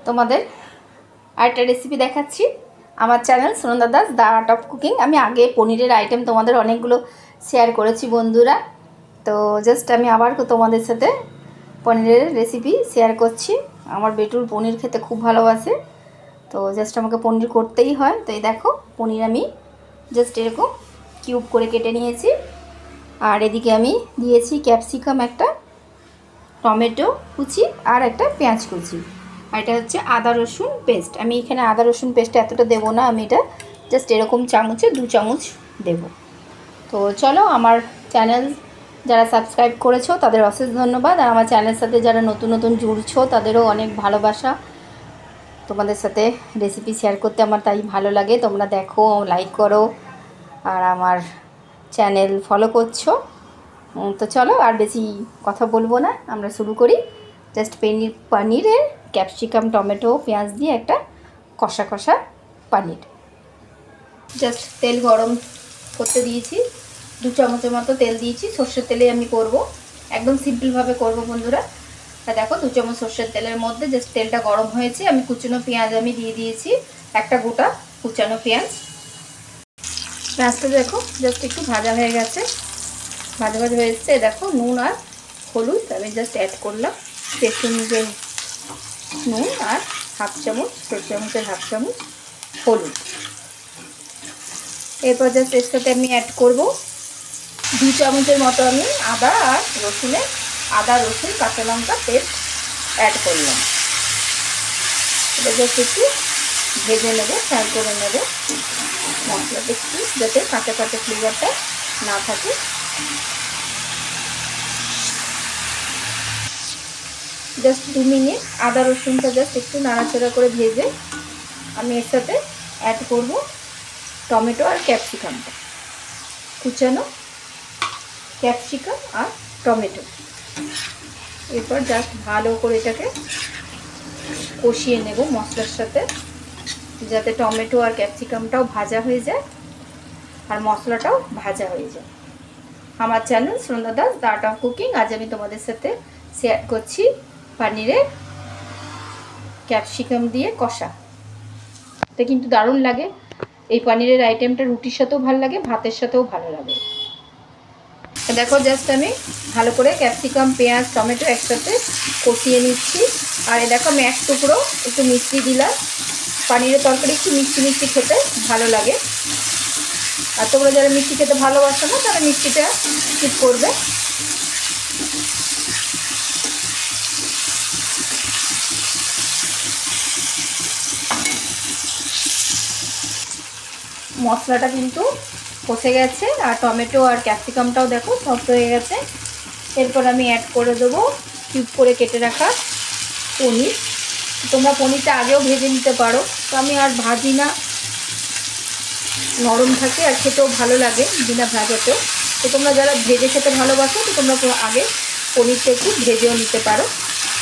তোমাদের আরেকটা রেসিপি দেখাচ্ছি আমার channel Sunanda Das the art of cooking. আমি আগে পনিরের আইটেম তোমাদের অনেকগুলো শেয়ার করেছি বন্ধুরা, তো জাস্ট আমি আবার তোমাদের সাথে পনিরের রেসিপি শেয়ার করছি। আমার বেটুর পনির খেতে খুব ভালোবাসে, তো জাস্ট আমাকে পনির করতেই হয়। তো এই দেখো পনির আমি জাস্ট এরকম কিউব করে কেটে নিয়েছি, আর এদিকে আমি দিয়েছি ক্যাপসিকাম, একটা টমেটো কুচি আর একটা পেঁয়াজ কুচি, আর এটা হচ্ছে আদা রসুন পেস্ট। আমি এখানে আদা রসুন পেস্ট এতটা দেবো না, আমি এটা জাস্ট এরকম চামচে 2 চামচ দেব। তো চলো, আমার চ্যানেল যারা সাবস্ক্রাইব করেছো তাদের অশেষ ধন্যবাদ, আর আমার চ্যানেলের সাথে যারা নতুন নতুন জুড়ছো তাদেরও অনেক ভালোবাসা। তোমাদের সাথে রেসিপি শেয়ার করতে আমার তাই ভালো লাগে, তোমরা দেখো, লাইক করো আর আমার চ্যানেল ফলো করছো। তো চলো, আর বেশি কথা বলবো না, আমরা শুরু করি। জাস্ট পনিরের ক্যাপসিকাম টমেটো পেঁয়াজ দিয়ে একটা কষা কষা পনির। জাস্ট তেল গরম করতে দিয়েছি, 2 চামচের মতো তেল দিয়েছি। সর্ষের তেলে আমি করব, একদম সিম্পলভাবে করব বন্ধুরা। তা দেখো 2 চামচ সর্ষের তেলের মধ্যে জাস্ট তেলটা গরম হয়েছে, আমি কুচানো পেঁয়াজ আমি দিয়ে দিয়েছি, একটা গোটা কুচানো পেঁয়াজ। পেঁয়াজটা দেখো জাস্ট একটু ভাজা হয়ে গেছে, ভাজা ভাজা হয়ে এসছে। দেখো নুন আর হলুদ আমি জাস্ট অ্যাড করলাম, টেস্ট অনুযায়ী নুন, আর হাফ চামচ, 1 চামচের হাফ চামচ হলুদ। এরপর জাস্ট এর সাথে আমি অ্যাড করব 2 চামচের মতো আমি আদা রসুন কাঁচা লঙ্কা পেস্ট অ্যাড করলাম। এটা জাস্ট একটু ভেজে নেব, ফ্রাই করে নেব মশলাটা একটু, যাতে কাঁচা কাঁচা ফ্লেভারটা না থাকে। জাস্ট 2 মিনিট আদা রসুনটা জাস্ট একটু নাড়াচাড়া করে ভেজে আমি এর সাথে অ্যাড করব টমেটো আর ক্যাপসিকামটা, কুচানো ক্যাপসিকাম আর টমেটো। এরপর জাস্ট ভালো করে এটাকে কষিয়ে নেব মশলার সাথে, যাতে টমেটো আর ক্যাপসিকামটাও ভাজা হয়ে যায় আর মশলাটাও ভাজা হয়ে যায়। আমার channel Sunanda Das the art of cooking. আজ আমি তোমাদের সাথে শেয়ার করছি পনিরের ক্যাপসিকাম দিয়ে কষা। এটা কিন্তু দারুণ লাগে, এই পনিরের আইটেমটা রুটির সাথেও ভালো লাগে, ভাতের সাথেও ভালো লাগে। দেখো জাস্ট আমি ভালো করে ক্যাপসিকাম পেঁয়াজ টমেটো একসাথে কষিয়ে নিচ্ছি। আর এই দেখো আমি এক টুকরো একটু মিষ্টি দিলাম, পনিরের তরকারি একটু মিষ্টি মিষ্টি খেতে ভালো লাগে, আর তোমরা যারা মিষ্টি খেতে ভালোবাসো না তারা মিষ্টিটা স্কিপ করবে। মশলাটা কিন্তু কষে গেছে, আর টমেটো আর ক্যাপসিকামটাও দেখো সফট হয়ে গেছে। এরপর আমি অ্যাড করে দেবো কিউব করে কেটে রাখা পনির। তোমরা পনিরটা আগেও ভেজে নিতে পারো, তো আমি আর ভাজি না, নরম থাকে আর খেতেও ভালো লাগে বিনা ভাজাতেও। তো তোমরা যারা ভেজে খেতে ভালোবাসো তো তোমরা আগে পনিরটা একটু ভেজেও নিতে পারো।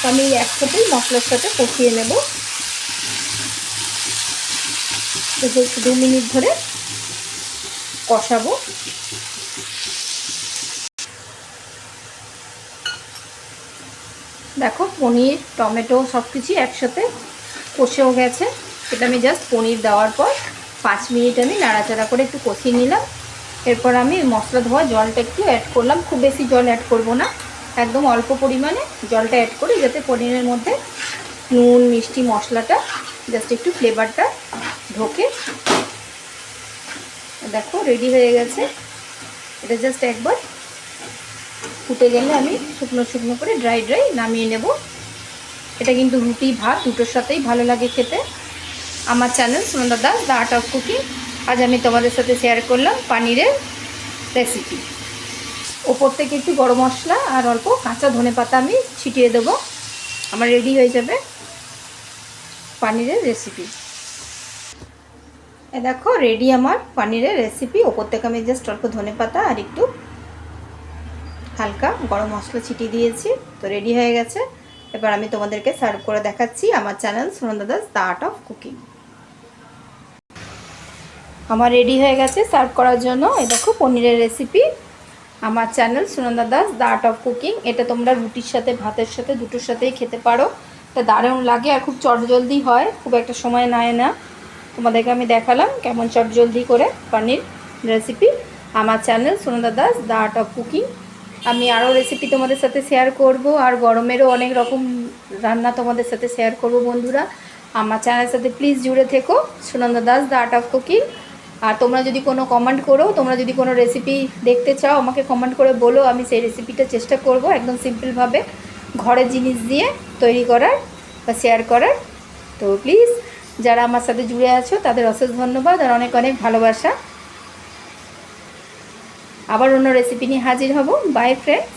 তো আমি একসাথেই মশলার সাথে কষিয়ে নেব, 2 মিনিট ধরে কষাবো। দেখো পনির টমেটো সব কিছুই একসাথে কষেও গেছে। এটা আমি জাস্ট পনির দেওয়ার পর 5 মিনিট আমি নাড়াচাড়া করে একটু কষিয়ে নিলাম। এরপর আমি মশলা ধোয়া জলটা একটু অ্যাড করলাম, খুব বেশি জল অ্যাড করব না, একদম অল্প পরিমাণে জলটা অ্যাড করি, যাতে পনিরের মধ্যে নুন মিষ্টি মশলাটা জাস্ট একটু ফ্লেভারটা ঢোকে। দেখো রেডি হয়ে গেছে, এটা জাস্ট একবার ফুটে গেলে আমি শুকনো শুকনো করে ড্রাই নামিয়ে নেব। এটা কিন্তু রুটি ভাত দুটোর সাথেই ভালো লাগে খেতে। আমার channel Sunanda Das the art of cooking. আজ আমি তোমাদের সাথে শেয়ার করলাম পনিরের রেসিপি। ওপর থেকে একটু গরম মশলা আর অল্প কাঁচা ধনেপাতা আমি ছিটিয়ে দেবো, আমার রেডি হয়ে যাবে পনিরের রেসিপি। দেখো রেডি আমার পনিরের রেসিপি। ওপর থেকে আমি জাস্ট অল্প ধনেপাতা আর একটু হালকা গরম মশলা ছিটিয়ে দিয়েছি, তো রেডি হয়ে গেছে। এবার আমি তোমাদেরকে সার্ভ করে দেখাচ্ছি। আমার channel Sunanda Das the art of cooking. আমার রেডি হয়ে গেছে সার্ভ করার জন্য। এই দেখো পনিরের রেসিপি, আমার channel Sunanda Das the art of cooking. এটা তোমরা রুটির সাথে ভাতের সাথে দুটোর সাথেই খেতে পারো, এটা দারুণ লাগে আর খুব চটজলদি হয়, খুব একটা সময় নেয় না। তোমাদেরকে আমি দেখালাম কেমন চটজলদি করে পনির রেসিপি। আমার channel Sunanda Das the art of cooking. আমি আরও রেসিপি তোমাদের সাথে শেয়ার করব, আর গরমেরও অনেক রকম রান্না তোমাদের সাথে শেয়ার করব বন্ধুরা। আমার চ্যানেলের সাথে প্লিজ জুড়ে থেকো, Sunanda Das the art of cooking. আর তোমরা যদি কোনো কমেন্ট করো, তোমরা যদি কোনো রেসিপি দেখতে চাও আমাকে কমেন্ট করে বলো, আমি সেই রেসিপিটা চেষ্টা করব একদম সিম্পলভাবে ঘরের জিনিস দিয়ে তৈরি করার বা শেয়ার করার। তো প্লিজ যারা আমার সাথে জুড়ে আছো তাদের অশেষ ধন্যবাদ আর অনেক অনেক ভালোবাসা। আবার অন্য রেসিপি নিয়ে হাজির হব। By friends.